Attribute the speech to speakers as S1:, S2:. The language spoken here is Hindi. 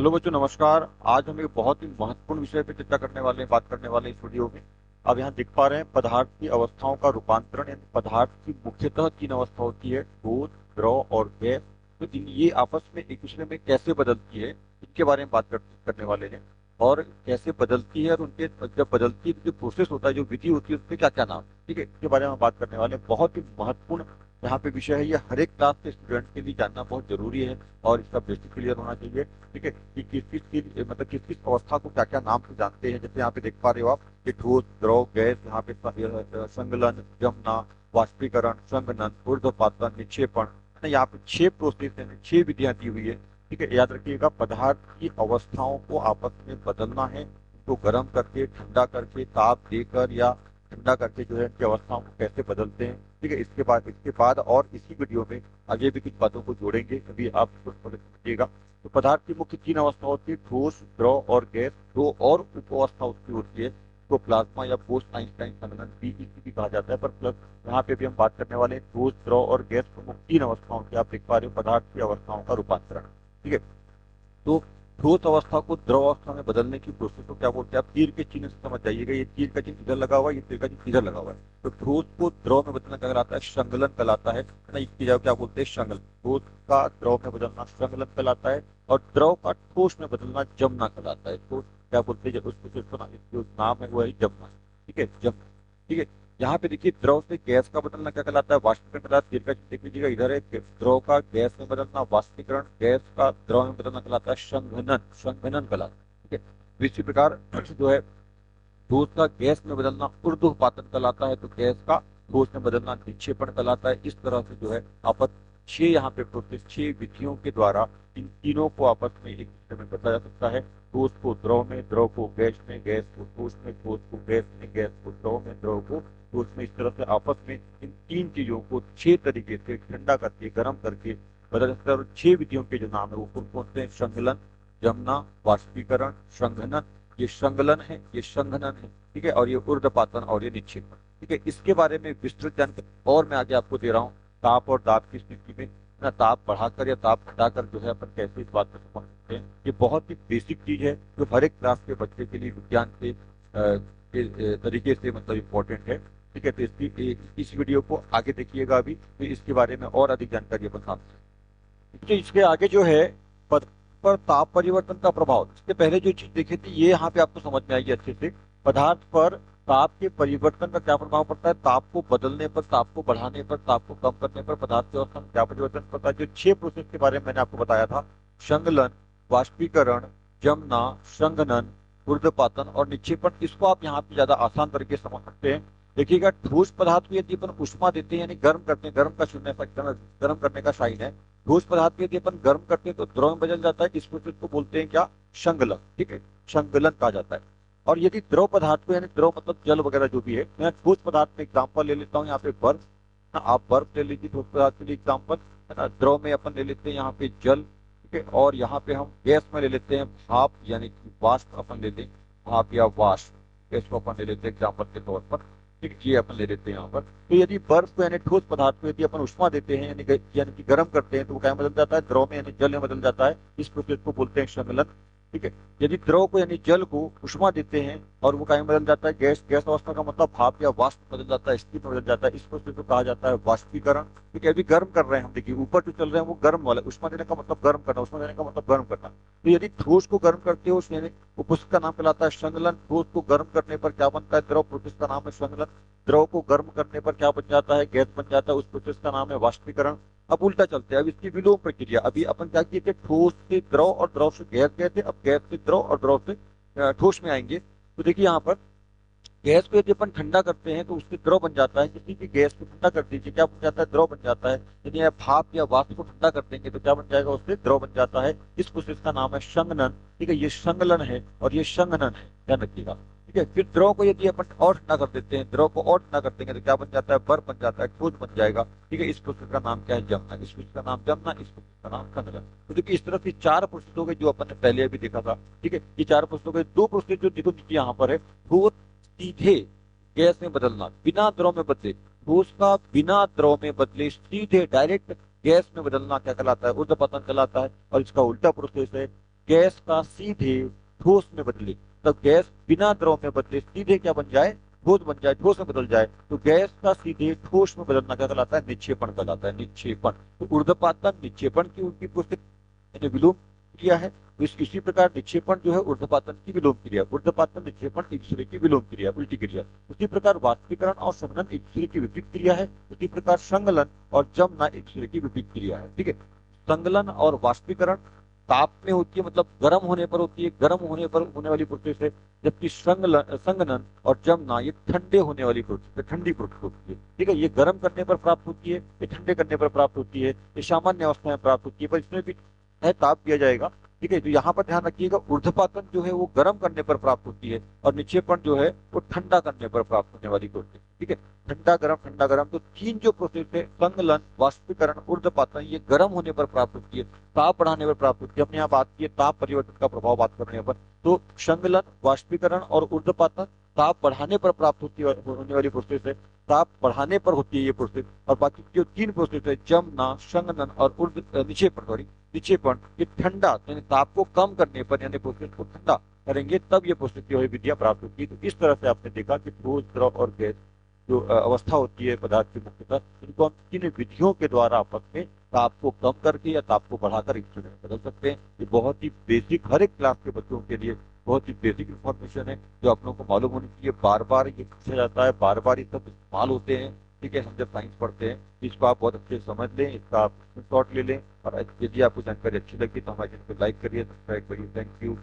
S1: हेलो बच्चों, नमस्कार। आज हम एक बहुत ही महत्वपूर्ण विषय पे चर्चा करने वाले हैं, बात करने वाले हैं इस वीडियो में। अब यहाँ देख पा रहे हैं पदार्थ की अवस्थाओं का रूपांतरण, यानी पदार्थ की मुख्यतः तीन अवस्था होती है, ठोस, द्रव और गैस। तो ये आपस में एक दूसरे में कैसे बदलती है, इनके बारे में बात करने वाले हैं। और कैसे बदलती है और उनके जब बदलती है तो जो प्रोसेस होता है, जो विधि होती है, उसके क्या क्या नाम है, ठीक है, इसके बारे में हम बात करने वाले हैं। बहुत ही महत्वपूर्ण यहाँ पे विषय है, ये हर एक क्लास के स्टूडेंट के लिए जानना बहुत जरूरी है और इसका बेसिक क्लियर होना चाहिए। ठीक है, कि किस किस की मतलब किस किस अवस्था को क्या क्या नाम से जानते हैं। जैसे यहाँ पे देख पा रहे हो आप कि ठोस, द्रव, गैस, यहाँ पे संगलन, जमना, वाष्पीकरण, संघनन, ऊर्ध्वपातन, निक्षेपण। यहाँ पे 6 प्रोसेस है, 6 विधियां दी हुई है। ठीक है, याद रखिएगा, पदार्थ की अवस्थाओं को आपस में बदलना है, तो गर्म करके, ठंडा करके, ताप देकर या ठंडा करके जो है इनकी अवस्थाओं को कैसे बदलते हैं। ठीक है, इसके बाद और इसी वीडियो में आगे भी कुछ बातों को जोड़ेंगे, अभी आप इसको थोड़ा समझिएगा। तो पदार्थ की मुख्य तीन अवस्था होती है, ठोस, द्रव और गैस। दो और उप अवस्था उसकी होती है, तो प्लाज्मा या पोस्ट आइंस्टाइन संघनन भी कहा जाता है। पर प्लस यहाँ पे भी हम बात करने वाले हैं ठोस, द्रव और गैस प्रमुख तीन अवस्थाओं की। आप देख पा रहे हो पदार्थ की अवस्थाओं का रूपांतरण। ठीक है, तो ठोस अवस्था को द्रव अवस्था में बदलने की प्रोसेस को क्या बोलते हैं, आप तीर के चिन्ह से समझ जाइएगा। ये तीर का चिन्ह इधर लगा हुआ है, ये तीर का चिन्ह इधर लगा हुआ है। तो ठोस को द्रव में बदलना क्या कहलाता है, संगलन कहलाता है ना। इसकी जगह क्या बोलते हैं, संगलन। ठोस का द्रव में बदलना संगलन कहलाता है, और द्रव का ठोस में बदलना जमना कहलाता है। तो क्या बोलते हैं, उस प्रोसेस का जो नाम है वो है जमना। ठीक है, जमना। ठीक है, यहाँ पे देखिए, द्रव से गैस का बदलना क्या कहलाता है, वाष्पीकरण कहलाता है। तीर का चिन्ह देख लीजिएगा, इधर है द्रव का गैस में बदलना वाष्पीकरण, गैस का द्रव में बदलना कहलाता है संघनन, संघनन कहलाता है। ठीक है, तो इसी प्रकार जो है ठोस का गैस में बदलना ऊर्ध्वपातन कहलाता है, तो गैस का ठोस में बदलना निक्षेपण कहलाता है। इस तरह से जो है आपस 6 यहाँ पे प्रोसेस, 6 विधियों के द्वारा इन तीनों को आपस में एक दूसरे में बदला जा सकता है। ठोस को द्रव में, द्रव को गैस में, गैस को ठोस में, ठोस को गैस में, गैस को द्रव में, द्रव को ठोस में। इस तरह से आपस में इन तीन चीजों को 6 तरीके से ठंडा करके, गर्म करके बदल सकता है। और 6 विधियों के जो नाम है वो कौन कौन से हैं, संगलन, जमना, वाष्पीकरण, संघनन। ये संगलन है, ये संघनन है। ठीक है, और ये ऊर्ध्वपातन और ये निक्षेपण। ठीक है, इसके बारे में विस्तृत जानकारी और मैं आगे आपको दे रहा हूँ। ताप और दाब की स्थिति में ना, ताप बढ़ाकर या ताप घटाकर जो है अपन कैसे इस बात को समझ सकते हैं। ये बहुत ही बेसिक चीज है जो हर एक क्लास के बच्चे के लिए विज्ञान के तरीके से मतलब इम्पोर्टेंट है। ठीक है, तो इस वीडियो को आगे देखिएगा, अभी फिर इसके बारे में और अधिक जानकारी अपन सामने। देखिए, इसके आगे जो है पद पर ताप परिवर्तन का प्रभाव। इसके पहले जो चीज देखी थी ये यहाँ पे आपको समझ में आएगी अच्छे से। पदार्थ पर ताप के परिवर्तन का क्या प्रभाव पड़ता है, ताप को बदलने पर, ताप को बढ़ाने पर, ताप को कम करने पर पदार्थ की अवस्था में क्या परिवर्तन पड़ता है। जो 6 प्रोसेस के बारे में मैंने आपको बताया था, संगलन, वाष्पीकरण, जमना, संघनन, ऊर्ध्वपातन और निक्षेपण, इसको आप यहाँ पे ज्यादा आसान तरीके से समझ सकते हैं। देखिएगा, ठोस पदार्थ को यदि अपन उष्मा देते हैं, यानी गर्म करते हैं, गर्म का शून्य गर्म करने का साइन है। ठोस पदार्थ को यदि अपन गर्म करते हैं तो द्रव में बदल जाता है। इस प्रोसेस को बोलते हैं क्या, संगलन। ठीक है, संगलन कहा जाता है। और यदि द्रव पदार्थ को, यानी द्रव मतलब जल वगैरह जो भी है, मैं ठोस पदार्थ में एग्जाम्पल ले लेता हूँ, यहाँ पे बर्फ ना, आप बर्फ ले लीजिए ठोस पदार्थ के लिए एग्जाम्पल, है ना। द्रव में अपन ले लेते हैं यहाँ पे जल। ठीक है, और यहाँ पे हम गैस में ले लेते हैं भाप, यानी कि वाष्प अपन लेते हैं, भाप या वाष्प, इसको अपन ले लेते हैं एग्जाम्पल के तौर पर। ठीक है, ये अपन ले लेते हैं यहाँ पर। तो यदि बर्फ को, यानी ठोस पदार्थ को यदि अपन उष्मा देते हैं, यानी कि गर्म करते हैं, तो वो क्या में बदल जाता है, द्रव में, यानी जल में बदल जाता है। इस प्रोसेस को बोलते हैं संगलन। ठीक है, यदि द्रव को, यानी जल को उष्मा देते हैं और वो क्या में बदल जाता है, गैस, गैस अवस्था का मतलब भाप या वाष्प बदल जाता है, स्टीम में बदल जाता है। इस प्रोसेस को कहा जाता है वाष्पीकरण। ठीक है, अभी गर्म कर रहे हैं हम, देखिए ऊपर जो चल रहे हैं वो गर्म वाला, उष्मा देने का मतलब गर्म करना, उष्मा देने का मतलब गर्म करना। तो यदि ठोस को गर्म करते हो, यानी वो प्रोसेस का नाम कहलाता है संगलन। ठोस को गर्म करने पर क्या बनता है, द्रव, प्रोसेस का नाम है संगलन। द्रव को गर्म करने पर क्या बन जाता है, गैस बन जाता है, उस प्रोसेस का नाम है वाष्पीकरण। अब उल्टा चलते हैं, अब इसकी विलोम प्रक्रिया। अभी अपन क्या किए थे, ठोस से द्रव और द्रव से गैस गए थे, अब गैस से द्रव और द्रव से ठोस में आएंगे। तो देखिए यहाँ पर गैस को यदि अपन ठंडा करते हैं तो उससे द्रव बन जाता है। किसी भी गैस को ठंडा कर दीजिए, क्या बन जाता है, द्रव बन जाता है। यदि आप भाप या वाष्प को ठंडा कर देंगे तो क्या बन जाएगा, उससे द्रव बन जाता है। इस प्रोसेस का नाम है संघनन। ठीक है, ये संगलन है और ये संघनन है, ध्यान रखिएगा। ठीक है, फिर द्रव को यदि अपन और ठंडा कर देते हैं, द्रव को और ठंडा कर देंगे तो क्या बन जाता है, बर्फ बन जाता है, ठोस बन जाएगा। ठीक है, इस प्रोसेस का नाम क्या है, जमना। इस प्रोसेस का नाम जमना, इस प्रोसेस का नाम संघनन। तो देखिए, इस तरह की 4 प्रोसेस हो गए जो अपन ने पहले अभी देखा था। ठीक है, ये 4 प्रोसेस हो गए। 2 प्रोसेस जो देखो नीचे यहाँ पर है, वो सीधे गैस में बदलना, बिना द्रव में बदले। ठोस का बिना द्रव में बदले सीधे डायरेक्ट गैस में बदलना क्या कहलाता है, ऊर्ध्वपतन कहलाता है। और इसका उल्टा प्रोसेस है, गैस का सीधे ठोस में बदले, तब गैस बिना द्रव में बदले सीधे क्या बन जाए, ठोस बन जाए, ठोस में बदल जाए, तो गैस का सीधे ठोस में बदलना क्या कहलाता है, निक्षेपण कहलाता है, निक्षेपण। तो ऊर्ध्वपातन निक्षेपण की उनकी पुस्तक यानी विलोम क्रिया है। तो इसी प्रकार निक्षेपण जो है ऊर्ध्वपातन की विलोम क्रिया, ऊर्ध्वपातन निक्षेपण एक दूसरे की विलोम क्रिया, उल्टी क्रिया। उसी प्रकार वाष्पीकरण और संघनन एक दूसरे की विपरीत क्रिया है। उसी प्रकार संगलन और जमना एक दूसरे की विपरीत क्रिया है। ठीक है, संगलन और वाष्पीकरण ताप में होती है, मतलब गर्म होने पर होती है, गर्म होने पर होने वाली प्रोसेस है। जबकि संगनन और जमना ये ठंडे होने वाली प्रोसेस है, ठंडी प्रोसेस होती है। ठीक है, ये गर्म करने पर प्राप्त होती है, ये ठंडे करने पर प्राप्त होती है, ये सामान्य अवस्था में प्राप्त होती है, पर इसमें भी है ताप दिया जाएगा। ठीक है, तो यहाँ पर ध्यान रखिएगा, ऊर्ध्वपातन जो है वो गर्म करने पर प्राप्त होती है, और निक्षेपण जो है वो ठंडा करने पर प्राप्त होने वाली प्रोसेस। ठीक है, ठंडा गर्म, तो तीन जो प्रोसेस है, संगलन, वाष्पीकरण, ऊर्ध्वपातन, ये गर्म होने पर प्राप्त होती है, ताप बढ़ाने पर प्राप्त होती है। हमने यहाँ बात की है ताप परिवर्तन का प्रभाव बात करने पर, तो संगलन, वाष्पीकरण और ऊर्ध्वपातन ताप बढ़ाने पर प्राप्त होती है, होने वाली प्रोसेस है, ताप बढ़ाने पर होती है ये प्रोसेस। और बाकी जो तीन प्रोसेस है, जमना, संघनन और निक्षेपण, सॉरी निक्षेपण, ये ठंडा यानी ताप को कम करने पर, यानी प्रोसेस को ठंडा करेंगे तब ये प्रोसेस जो है विधियां प्राप्त होती है। तो इस तरह से आपने देखा कि ठोस, द्रव और गैस जो अवस्था होती है पदार्थ की मुख्यतः, इनको हम किन विधियों के द्वारा आपस में ताप को कम करके या ताप को बढ़ाकर एक दूसरे में बदल सकते हैं। ये बहुत ही बेसिक, हर एक क्लास के बच्चों के लिए बहुत ही बेसिक इंफॉर्मेशन है, जो आप लोगों को मालूम होनी चाहिए। बार बार ये पूछा जाता है, बार बार ये सब इस्तेमाल होते हैं। ठीक है, हम जब साइंस पढ़ते हैं तो इसको आप बहुत अच्छे से समझ लें, इसका आप शॉर्ट ले लें, और यदि आपको जानकारी अच्छी लगी तो हमारे चैनल को लाइक करिए, सब्सक्राइब करिए। Thank you.